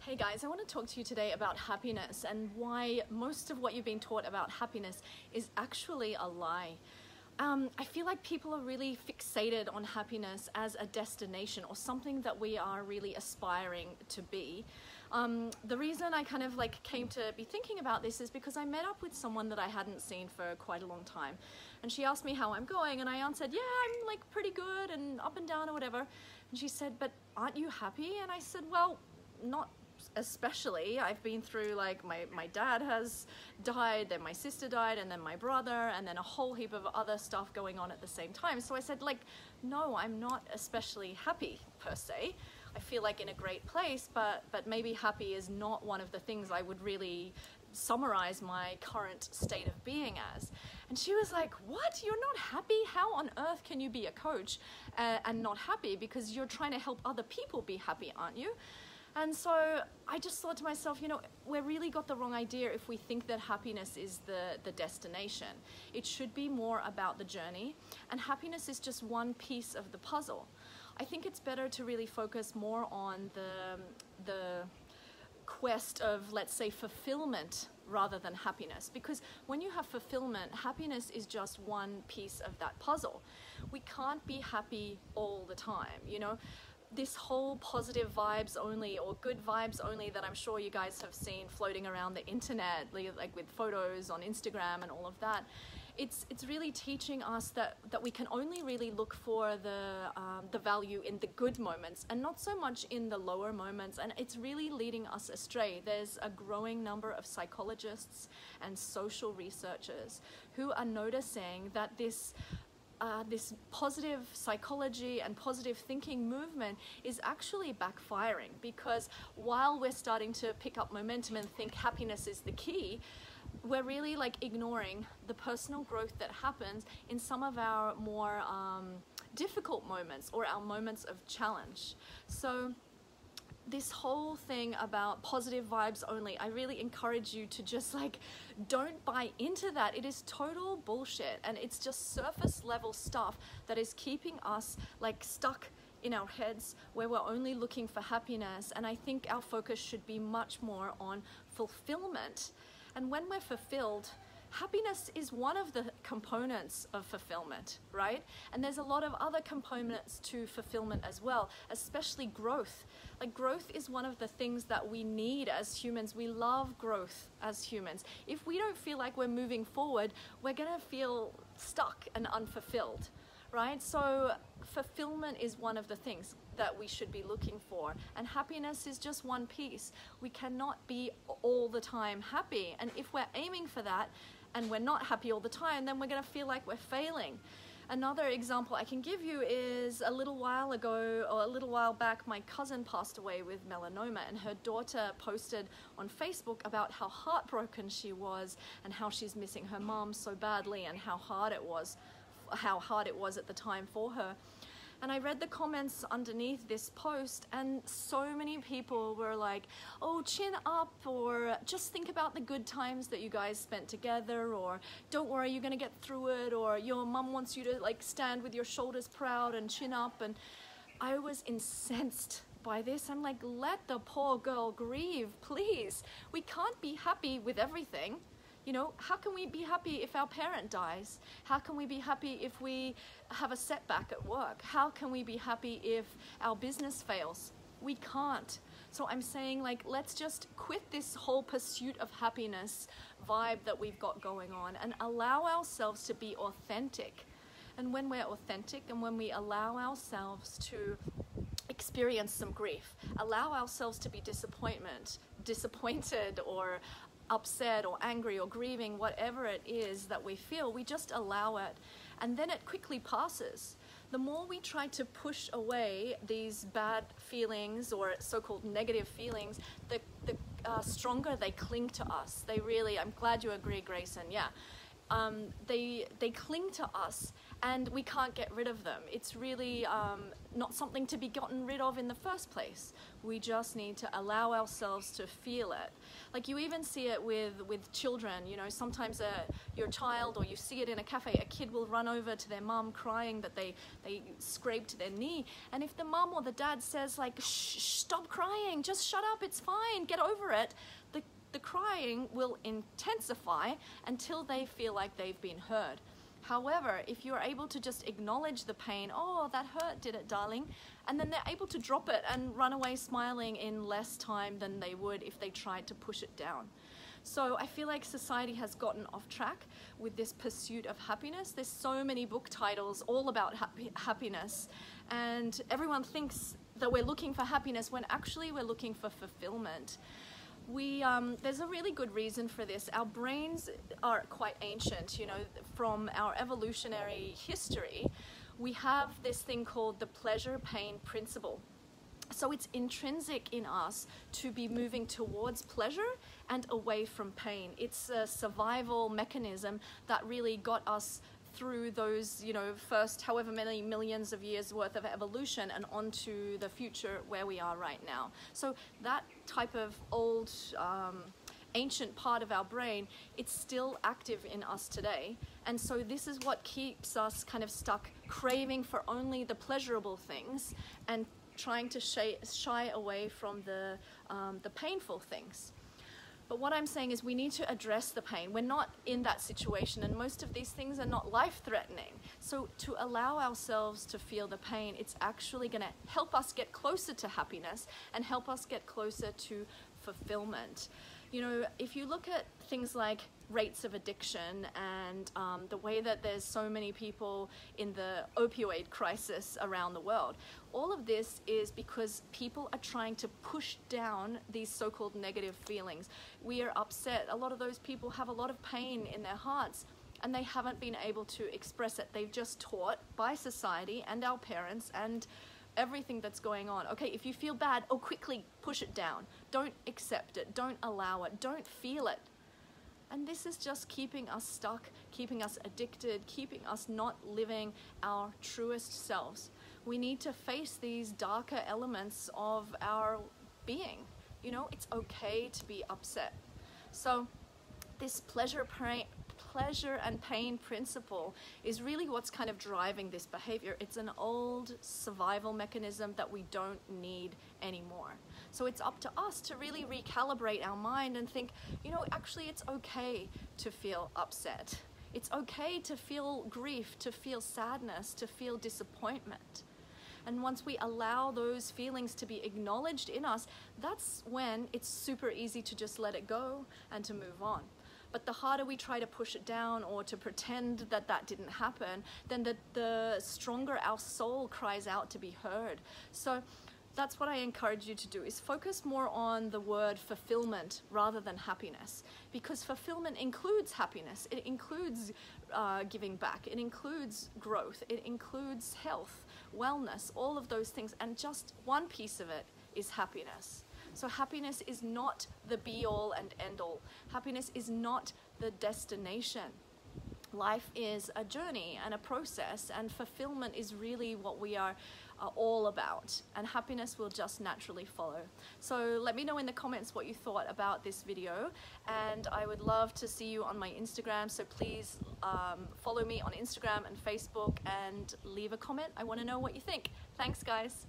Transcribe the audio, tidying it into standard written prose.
Hey guys, I want to talk to you today about happiness and why most of what you've been taught about happiness is actually a lie. I feel like people are really fixated on happiness as a destination or something that we are really aspiring to be. The reason I kind of came to be thinking about this is because I met up with someone that I hadn't seen for quite a long time, and she asked me how I'm going, and I answered, yeah, I'm like pretty good and up and down or whatever. And she said, but aren't you happy? And I said, well, not especially. I've been through, like, my dad has died, then my sister died, and then my brother, and then a whole heap of other stuff going on at the same time. So I said, like, no, I'm not especially happy per se. I feel like in a great place, but maybe happy is not one of the things I would really summarize my current state of being as. And she was like, what? You're not happy? How on earth can you be a coach and not happy? Because you're trying to help other people be happy, aren't you? And so I just thought to myself, you know, we really got the wrong idea if we think that happiness is the destination. It should be more about the journey, and happiness is just one piece of the puzzle. I think it's better to really focus more on the quest of, let's say, fulfillment rather than happiness, because when you have fulfillment, happiness is just one piece of that puzzle. We can't be happy all the time, you know. This whole positive vibes only or good vibes only that I'm sure you guys have seen floating around the internet, like with photos on Instagram and all of that, it's really teaching us that we can only really look for the value in the good moments and not so much in the lower moments, and it's really leading us astray. There's a growing number of psychologists and social researchers who are noticing that this positive psychology and positive thinking movement is actually backfiring, because while we're starting to pick up momentum and think happiness is the key, we're really ignoring the personal growth that happens in some of our more difficult moments or our moments of challenge. So this whole thing about positive vibes only, I really encourage you to just don't buy into that. It is total bullshit, and it's just surface level stuff that is keeping us stuck in our heads where we're only looking for happiness. And I think our focus should be much more on fulfillment. And when we're fulfilled, happiness is one of the components of fulfillment, right? And there's a lot of other components to fulfillment as well, especially growth. Growth is one of the things that we need as humans. We love growth as humans. If we don't feel like we're moving forward, we're gonna feel stuck and unfulfilled, right? So fulfillment is one of the things that we should be looking for, and happiness is just one piece. We cannot be all the time happy, and if we're aiming for that and we're not happy all the time, then we're going to feel like we're failing. Another example I can give you is a little while ago, or a little while back, my cousin passed away with melanoma, and her daughter posted on Facebook about how heartbroken she was and how she's missing her mom so badly, and how hard it was at the time for her. And I read the comments underneath this post, and so many people were like, oh, chin up, or just think about the good times that you guys spent together, or don't worry, you're gonna get through it, or your mum wants you to stand with your shoulders proud and chin up. And I was incensed by this. I'm like, let the poor girl grieve, please. We can't be happy with everything. You know, how can we be happy if our parent dies? How can we be happy if we have a setback at work? How can we be happy if our business fails? We can't. So I'm saying, let's just quit this whole pursuit of happiness vibe that we've got going on and allow ourselves to be authentic. And when we're authentic, and when we allow ourselves to experience some grief, allow ourselves to be disappointed or upset or angry or grieving, whatever it is that we feel, we just allow it, and then it quickly passes. The more we try to push away these bad feelings or so-called negative feelings, the stronger they cling to us. They really, I'm glad you agree, Grayson, yeah. They cling to us, and we can't get rid of them. It's really not something to be gotten rid of in the first place. We just need to allow ourselves to feel it. Like you even see it with children, you know, sometimes your child, or you see it in a cafe, a kid will run over to their mum crying that they scraped their knee. And if the mum or the dad says like, shh, stop crying, just shut up, it's fine, get over it, the crying will intensify until they feel like they've been heard. However, if you're able to just acknowledge the pain, oh, that hurt, did it, darling? And then they're able to drop it and run away smiling in less time than they would if they tried to push it down. So I feel like society has gotten off track with this pursuit of happiness. There's so many book titles all about happiness, and everyone thinks that we're looking for happiness when actually we're looking for fulfillment. There's a really good reason for this. Our brains are quite ancient, you know, from our evolutionary history. We have this thing called the pleasure-pain principle. So it's intrinsic in us to be moving towards pleasure and away from pain. It's a survival mechanism that really got us through those, you know, first however many millions of years worth of evolution and onto the future where we are right now. So that type of old ancient part of our brain, it's still active in us today. And so this is what keeps us kind of stuck craving for only the pleasurable things and trying to shy away from the painful things. But what I'm saying is we need to address the pain. We're not in that situation, and most of these things are not life-threatening. So to allow ourselves to feel the pain, it's actually going to help us get closer to happiness and help us get closer to fulfillment. You know, if you look at things like rates of addiction and the way that there's so many people in the opioid crisis around the world, all of this is because people are trying to push down these so-called negative feelings. We are upset. A lot of those people have a lot of pain in their hearts, and they haven't been able to express it. They've just taught by society and our parents and everything that's going on. Okay, if you feel bad, oh, quickly push it down. Don't accept it. Don't allow it. Don't feel it. And this is just keeping us stuck, keeping us addicted, keeping us not living our truest selves. We need to face these darker elements of our being. You know, it's okay to be upset. So this pleasure and pain principle is really what's kind of driving this behavior. It's an old survival mechanism that we don't need anymore. So it's up to us to really recalibrate our mind and think, you know, actually it's okay to feel upset. It's okay to feel grief, to feel sadness, to feel disappointment. And once we allow those feelings to be acknowledged in us, that's when it's super easy to just let it go and to move on. But the harder we try to push it down or to pretend that that didn't happen, then the stronger our soul cries out to be heard. So that's what I encourage you to do, is focus more on the word fulfillment rather than happiness, because fulfillment includes happiness. It includes giving back. It includes growth. It includes health, wellness, all of those things. And just one piece of it is happiness. So happiness is not the be-all and end-all. Happiness is not the destination. Life is a journey and a process, and fulfillment is really what we are all about, and happiness will just naturally follow. So let me know in the comments what you thought about this video, and I would love to see you on my Instagram, so please follow me on Instagram and Facebook and leave a comment. I want to know what you think. Thanks, guys.